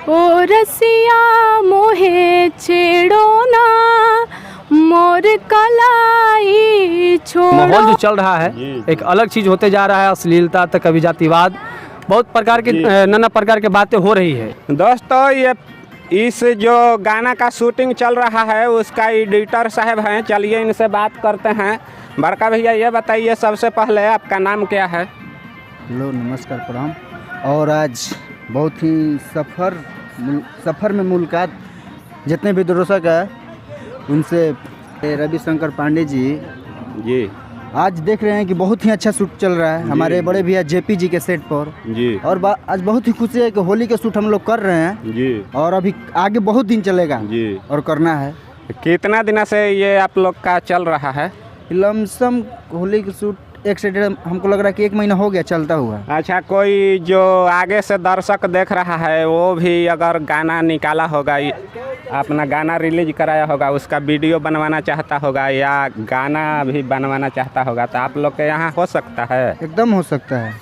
ओ रसिया मोहे छेड़ो ना, मोर कलाई छोड़ो। माहौल जो चल रहा है एक अलग चीज़ होते जा रहा है, अश्लीलता तक अभिजातिवाद, बहुत प्रकार की नाना प्रकार की बातें हो रही है। दोस्तों ये इस जो गाना का शूटिंग चल रहा है उसका एडिटर साहब हैं, चलिए इनसे बात करते हैं। बड़का भैया ये बताइए सबसे पहले आपका नाम क्या है? हेलो नमस्कार प्रणाम। और आज बहुत ही सफ़र में मुलाकात जितने भी दर्शक हैं उनसे रविशंकर पांडे जी आज देख रहे हैं कि बहुत ही अच्छा शूट चल रहा है हमारे बड़े भैया जेपी जी के सेट पर जी। और आज बहुत ही खुशी है कि होली के शूट हम लोग कर रहे हैं जी। और अभी आगे बहुत दिन चलेगा जी और करना है। कितना दिन से ये आप लोग का चल रहा है? लमसम होली के शूट एक से डेढ़ हमको लग रहा है कि 1 महीना हो गया चलता हुआ। अच्छा, कोई जो आगे से दर्शक देख रहा है वो भी अगर गाना निकाला होगा, अपना गाना रिलीज कराया होगा, उसका वीडियो बनवाना चाहता होगा या गाना भी बनवाना चाहता होगा तो आप लोग के यहाँ हो सकता है? एकदम हो सकता है।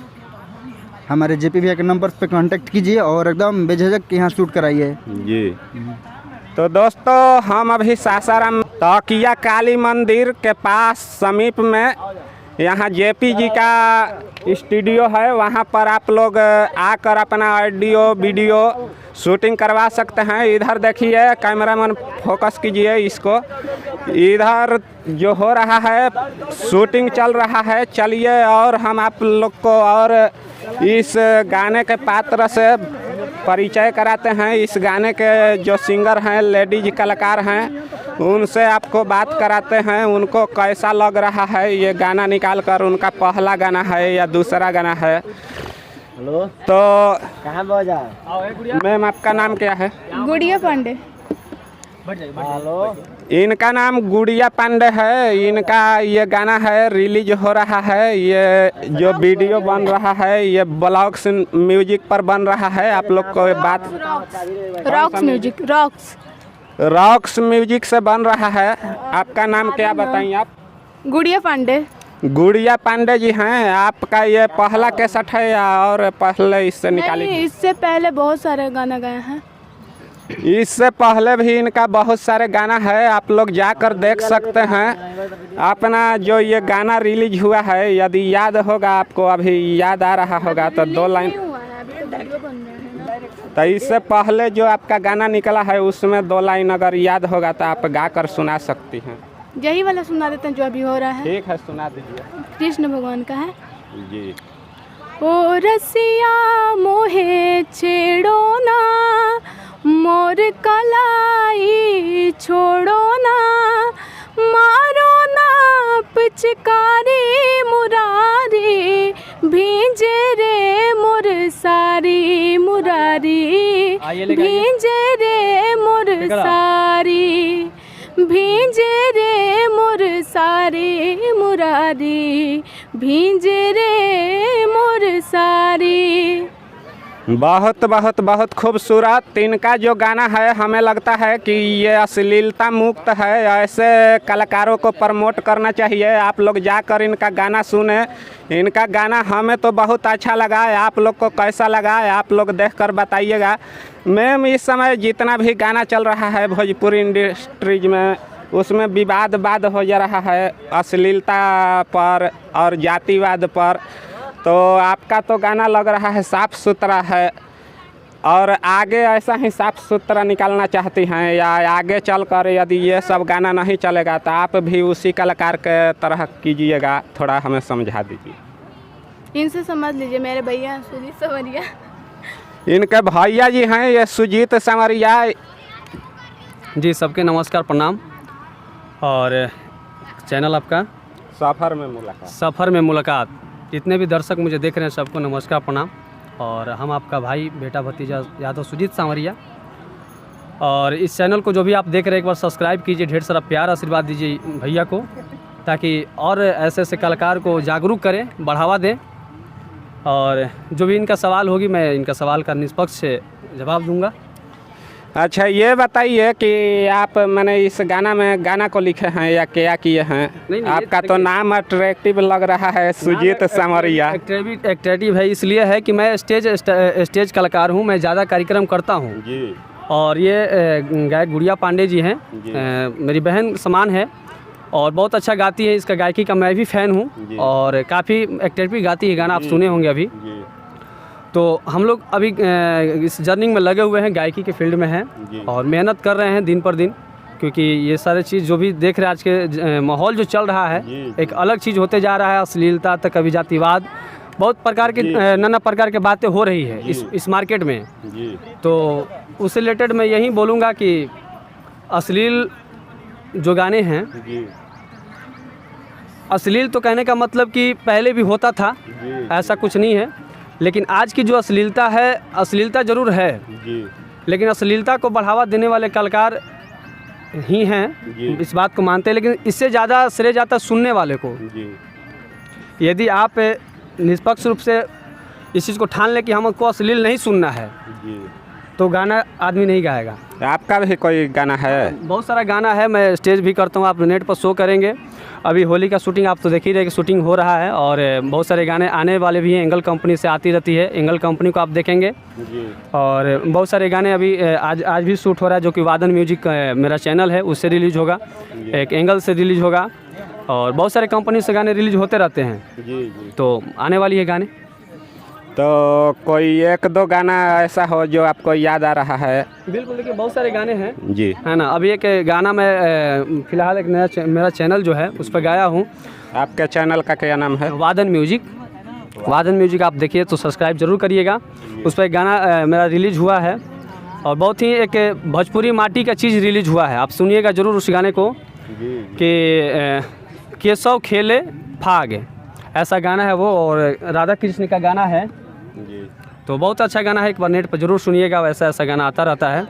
हमारे जेपी भैया के नंबर पे कांटेक्ट कीजिए और एकदम बेझिझक यहाँ शूट कराइए जी। तो दोस्तों हम अभी सासाराम तकिया काली मंदिर के पास समीप में यहाँ जेपी जी का स्टूडियो है, वहाँ पर आप लोग आकर अपना ऑडियो वीडियो शूटिंग करवा सकते हैं। इधर देखिए, कैमरामैन फोकस कीजिए इसको, इधर जो हो रहा है शूटिंग चल रहा है। चलिए और हम आप लोग को और इस गाने के पात्र से परिचय कराते हैं। इस गाने के जो सिंगर हैं, लेडीज कलाकार हैं, उनसे आपको बात कराते हैं उनको कैसा लग रहा है ये गाना निकाल कर, उनका पहला गाना है या दूसरा गाना है। हेलो, तो कहाँ बजा? मैम आपका नाम क्या है? गुड़िया पांडे। हेलो, इनका नाम गुड़िया पांडे है। इनका ये गाना है रिलीज हो रहा है, ये जो वीडियो बन रहा है ये ब्लॉग्स म्यूजिक पर बन रहा है। आप लोग को बात रॉक्स म्यूजिक से बन रहा है। आपका नाम क्या बताइए आप? गुड़िया पांडे। गुड़िया पांडे जी हैं। आपका ये पहला कैसेट है या और पहले इससे निकाली? इससे पहले बहुत सारे गाना गाए हैं। इससे पहले भी इनका बहुत सारे गाना है, आप लोग जाकर देख सकते हैं। अपना जो ये गाना रिलीज हुआ है, यदि याद होगा आपको, अभी याद आ रहा होगा तो 2 लाइन। तो इससे पहले जो आपका गाना निकला है उसमें 2 लाइन अगर याद होगा तो आप गा कर सुना सकती हैं। यही वाला सुना देते हैं जो अभी हो रहा है। ठीक है, सुना दीजिए। कृष्ण भगवान का है जी। ओ रसिया मोहे छेड़ो ना, मोर कलाई छोड़ो ना, मारो ना पिचकारी मुरारी, भींजे रे मोर सारी मुरारी, भींजे रे मोर सारी, भींजे रे मोर सारी मुरारी, भींजे रे मोर सारी। बहुत बहुत बहुत खूबसूरत इनका जो गाना है, हमें लगता है कि ये अश्लीलता मुक्त है। ऐसे कलाकारों को प्रमोट करना चाहिए। आप लोग जाकर इनका गाना सुने। इनका गाना हमें तो बहुत अच्छा लगा है, आप लोग को कैसा लगा है आप लोग देखकर बताइएगा। मैम इस समय जितना भी गाना चल रहा है भोजपुरी इंडस्ट्रीज में, उसमें विवाद हो जा रहा है अश्लीलता पर और जातिवाद पर। तो आपका तो गाना लग रहा है साफ़ सुथरा है और आगे ऐसा ही साफ़ सुथरा निकालना चाहती हैं, या आगे चलकर यदि ये सब गाना नहीं चलेगा तो आप भी उसी कलाकार के तरह कीजिएगा? थोड़ा हमें समझा दीजिए। इनसे समझ लीजिए, मेरे भैया सुजीत संवरिया। इनके भैया जी हैं ये सुजीत संवरिया जी। सबके नमस्कार प्रणाम। और चैनल आपका सफ़र में मुलाकात, जितने भी दर्शक मुझे देख रहे हैं सबको नमस्कार प्रणाम। और हम आपका भाई बेटा भतीजा यादव सुजीत सांवरिया। और इस चैनल को जो भी आप देख रहे हैं एक बार सब्सक्राइब कीजिए, ढेर सारा प्यार आशीर्वाद दीजिए भैया को, ताकि और ऐसे ऐसे कलाकार को जागरूक करें, बढ़ावा दें। और जो भी इनका सवाल होगी मैं इनका सवाल का निष्पक्ष जवाब दूंगा। अच्छा ये बताइए कि आप मैंने इस गाना में गाना को लिखे हैं या क्या किए हैं? नहीं, ये आपका तो नाम अट्रैक्टिव लग रहा है, सुजीत समरिया। एक्टिव है इसलिए है कि मैं स्टेज कलाकार हूँ, मैं ज़्यादा कार्यक्रम करता हूँ जी। और ये गायक गुड़िया पांडे जी हैं, मेरी बहन समान है और बहुत अच्छा गाती है। इसका गायकी का मैं भी फ़ैन हूँ और काफ़ी एक्टिव गाती है, गाना आप सुने होंगे अभी। तो हम लोग अभी इस जर्नी में लगे हुए हैं, गायकी के फील्ड में हैं और मेहनत कर रहे हैं दिन पर दिन, क्योंकि ये सारे चीज़ जो भी देख रहे हैं आज के माहौल जो चल रहा है एक अलग चीज़ होते जा रहा है, अश्लीलता तक कभी जातिवाद, बहुत प्रकार की नाना प्रकार की बातें हो रही है इस मार्केट में। तो उससे रिलेटेड मैं यही बोलूँगा कि अश्लील जो गाने हैं, अश्लील तो कहने का मतलब कि पहले भी होता था, ऐसा कुछ नहीं है, लेकिन आज की जो अश्लीलता है, अश्लीलता ज़रूर है लेकिन अश्लीलता को बढ़ावा देने वाले कलाकार ही हैं, इस बात को मानते हैं। लेकिन इससे ज़्यादा श्रेय जाता सुनने वाले को। यदि आप निष्पक्ष रूप से इस चीज़ को ठान लें कि हमको अश्लील नहीं सुनना है तो गाना आदमी नहीं गाएगा। आपका भी कोई गाना है? बहुत सारा गाना है, मैं स्टेज भी करता हूँ, आप नेट पर शो करेंगे। अभी होली का शूटिंग आप तो देख ही रहे कि शूटिंग हो रहा है और बहुत सारे गाने आने वाले भी हैं, एंगल कंपनी से आती रहती है, एंगल कंपनी को आप देखेंगे। और बहुत सारे गाने अभी आज भी शूट हो रहा है, जो कि वादन म्यूजिक मेरा चैनल है उससे रिलीज़ होगा, एक एंगल से रिलीज़ होगा और बहुत सारे कंपनी से गाने रिलीज़ होते रहते हैं। तो आने वाली है गाने। तो कोई एक दो गाना ऐसा हो जो आपको याद आ रहा है? बिल्कुल, देखिए बहुत सारे गाने हैं जी, है ना। अभी एक गाना मैं फ़िलहाल एक नया मेरा चैनल जो है उस पर गाया हूँ। आपके चैनल का क्या नाम है? वादन म्यूजिक। वादन म्यूजिक आप देखिए तो सब्सक्राइब जरूर करिएगा। उस पर एक गाना मेरा रिलीज़ हुआ है और बहुत ही एक भोजपुरी माटी का चीज़ रिलीज़ हुआ है, आप सुनिएगा ज़रूर उस गाने को कि केशव खेले फाग, ऐसा गाना है वो, और राधा कृष्ण का गाना है। तो बहुत अच्छा गाना है, एक बार नेट पर ज़रूर सुनिएगा, वैसा ऐसा गाना आता रहता है।